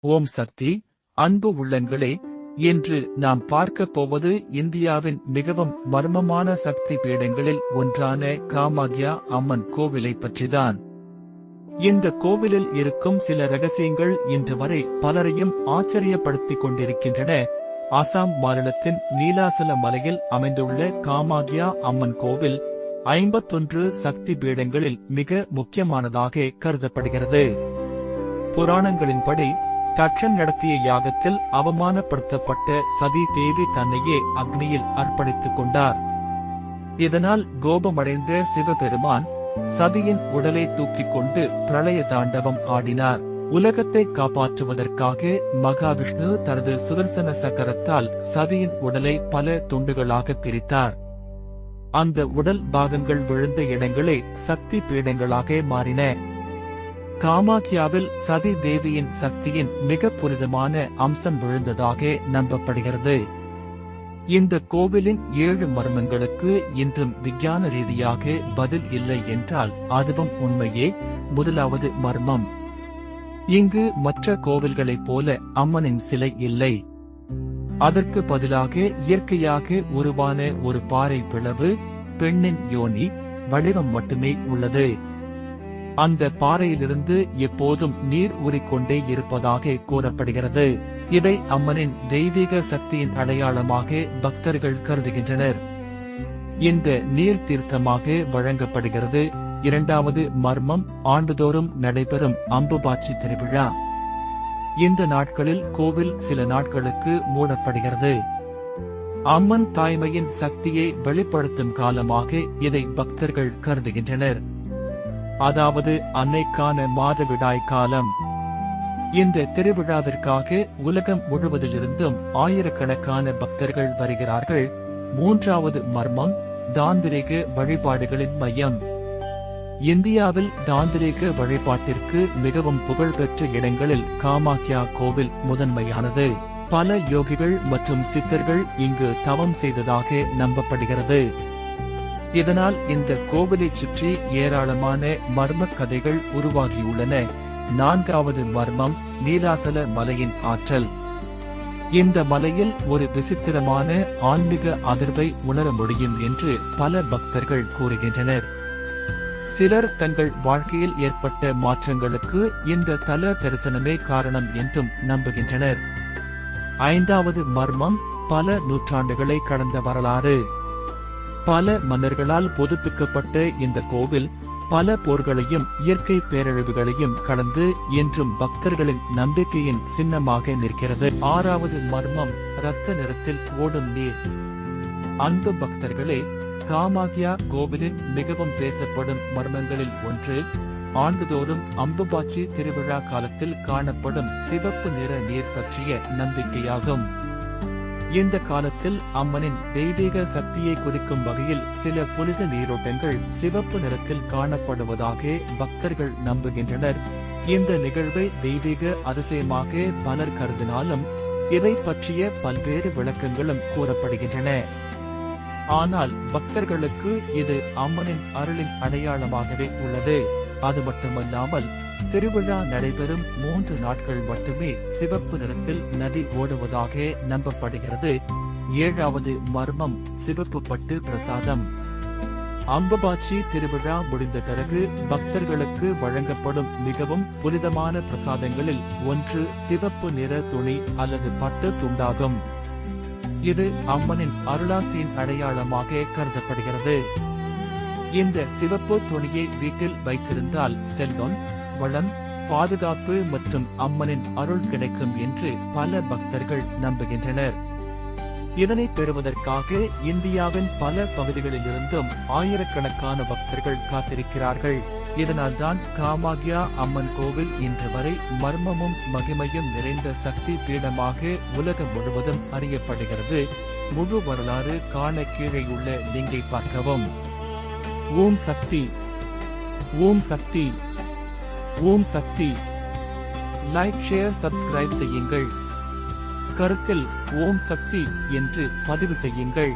ஓம் சக்தி. அன்பு உள்ளங்களே, இன்று நாம் பார்க்கப் போவது இந்தியாவின் மிகவும் மர்மமான சக்தி பீடங்களில் ஒன்றான காமாக்யா அம்மன் கோவிலை பற்றிதான். இந்த கோவிலில் இருக்கும் சில ரகசியங்கள் இன்று வரை பலரையும் ஆச்சரியப்படுத்திக் கொண்டிருக்கின்றன. அசாம் மாநிலத்தின் நீலாசல மலையில் அமைந்துள்ள காமாக்யா அம்மன் கோவில் 51 சக்தி பீடங்களில் மிக முக்கியமானதாக கருதப்படுகிறது. புராணங்களின்படி தட்சன் நடத்திய யாகத்தில் அவமானப்படுத்தப்பட்ட சதி தேவி தன்னையே அக்னியில் அர்ப்பணித்துக் கொண்டார். இதனால் கோபமடைந்த சிவபெருமான் சதியின் உடலை தூக்கிக் கொண்டு பிரளய தாண்டவம் ஆடினார். உலகத்தை காப்பாற்றுவதற்காக மகாவிஷ்ணு தனது சுதர்சன சக்கரத்தால் சதியின் உடலை பல துண்டுகளாக பிரித்தார். அந்த உடல் பாகங்கள் விழுந்த இடங்களே சக்தி பீடங்களாக மாறின. காமாக்யாவில் சதி தேவியின் சக்தியின் மிக புனிதமான அம்சம் விழுந்ததாக நம்பப்படுகிறது. இந்த கோவிலின் 7 மர்மங்களுக்கு இன்றும் விஞ்ஞான ரீதியாக பதில் இல்லை என்றால் அதுவும் உண்மையே. முதலாவது மர்மம், இங்கு மற்ற கோவில்களைப் போல அம்மனின் சிலை இல்லை. அதற்கு பதிலாக இயற்கையாக உருவான ஒரு பாறை பிளவு, பெண்ணின் யோனி வடிவம் மட்டுமே உள்ளது. அந்த பாறையிலிருந்து எப்போதும் நீர் ஊறிக்கொண்டே இருப்பதாக கூறப்படுகிறது. இதை அம்மனின் தெய்வீக சக்தியின் அடையாளமாக பக்தர்கள் கருதுகின்றனர். இந்த நீர் தீர்த்தமாக வழங்கப்படுகிறது. இரண்டாவது மர்மம், ஆண்டுதோறும் நடைபெறும் அம்புபாச்சி திருவிழா. இந்த நாட்களில் கோவில் சில நாட்களுக்கு மூடப்படுகிறது. அம்மன் தாய்மையின் சக்தியை வெளிப்படுத்தும் காலமாக இதை பக்தர்கள் கருதுகின்றனர். அதாவது அன்னைக்கான மாதவிடாய் காலம். இந்த திருவிழாவிற்காக உலகம் முழுவதிலிருந்தும் ஆயிரக்கணக்கான பக்தர்கள் வருகிறார்கள். மூன்றாவது மர்மம், தாந்திரிக வழிபாடுகளின் மையம். இந்தியாவில் தாந்திரிக வழிபாட்டிற்கு மிகவும் புகழ்பெற்ற இடங்களில் காமாக்யா கோவில் முதன்மையானது. பல யோகிகள் மற்றும் சித்தர்கள் இங்கு தவம் செய்ததாக நம்பப்படுகிறது. இதனால் இந்த கோவிலைச் சுற்றி ஏராளமான மர்ம கதைகள் உருவாகியுள்ளன. நான்காவது மர்மம், நீலாசல மலையின் ஆற்றல். இந்த மலையில் ஒரு விசித்திரமான ஆன்மீக அதிர்வை உணர முடியும் என்று பல பக்தர்கள் கூறுகின்றனர். சிலர் தங்கள் வாழ்க்கையில் ஏற்பட்ட மாற்றங்களுக்கு இந்த தல தரிசனமே காரணம் என்றும் நம்புகின்றனர். ஐந்தாவது மர்மம், பல நூற்றாண்டுகளை கடந்த வரலாறு. பல மன்னர்களால் புதுப்பிக்கப்பட்ட இந்த கோவில் பல போர்களையும் இயற்கை பேரழிவுகளையும் கடந்து என்றும் பக்தர்களின் நம்பிக்கையின் சின்னமாக நிற்கிறது. ஆறாவது மர்மம், இரத்த நிறத்தில் ஓடும் நீர். அன்பு பக்தர்களே, காமாக்யா கோவிலின் மிகவும் பேசப்படும் மர்மங்களில் ஒன்று ஆண்டுதோறும் அம்புபாச்சி திருவிழா காலத்தில் காணப்படும் சிவப்பு நிற நீர் பற்றிய நம்பிக்கையாகும். இந்த காலத்தில் அம்மனின் தெய்வீக சக்தியை குறிக்கும் வகையில் சில புனித நீரோட்டங்கள் சிவப்பு நிறத்தில் காணப்படுவதாக பக்தர்கள் நம்புகின்றனர். இந்த நிகழ்வை தெய்வீக அதிசயமாக பலர் கருதினாலும் இதை பற்றிய பல்வேறு விளக்கங்களும் கூறப்படுகின்றன. ஆனால் பக்தர்களுக்கு இது அம்மனின் அருளின் அடையாளமாகவே உள்ளது. அது மட்டுமல்லாமல் திருவிழா நடைபெறும் 3 நாட்கள் மட்டுமே சிவப்பு நிறத்தில் நதி ஓடுவதாக நம்பப்படுகிறது. ஏழாவது மர்மம், சிவப்பு பட்டு பிரசாதம். அம்புபாச்சி திருவிழா முடிந்த பிறகு பக்தர்களுக்கு வழங்கப்படும் மிகவும் புனிதமான பிரசாதங்களில் ஒன்று சிவப்பு நிற துணி அல்லது பட்டு துண்டாகும். இது அம்மனின் அருளாசியின் அடையாளமாக கருதப்படுகிறது. இந்த சிவப்பு துணியை வீட்டில் வைத்திருந்தால் செல்வம், வளம், பாதுகாப்பு மற்றும் அம்மனின் அருள் கிடைக்கும் என்று பல பக்தர்கள் நம்புகின்றனர். இதனை பெறுவதற்காக இந்தியாவின் பல பகுதிகளிலிருந்தும் ஆயிரக்கணக்கான பக்தர்கள் காத்திருக்கிறார்கள். இதனால்தான் காமாக்யா அம்மன் கோவில் இன்று வரை மர்மமும் மகிமையும் நிறைந்த சக்தி பீடமாக உலகம் முழுவதும் அறியப்படுகிறது. முழு வரலாறு காண கீழே உள்ள லிங்கை பார்க்கவும். ஓம் சக்தி, ஓம் சக்தி, ஓம் சக்தி. லைக், ஷேர், சப்ஸ்கிரைப் செய்யுங்கள். கருத்தில் ஓம் சக்தி என்று பதிவு செய்யுங்கள்.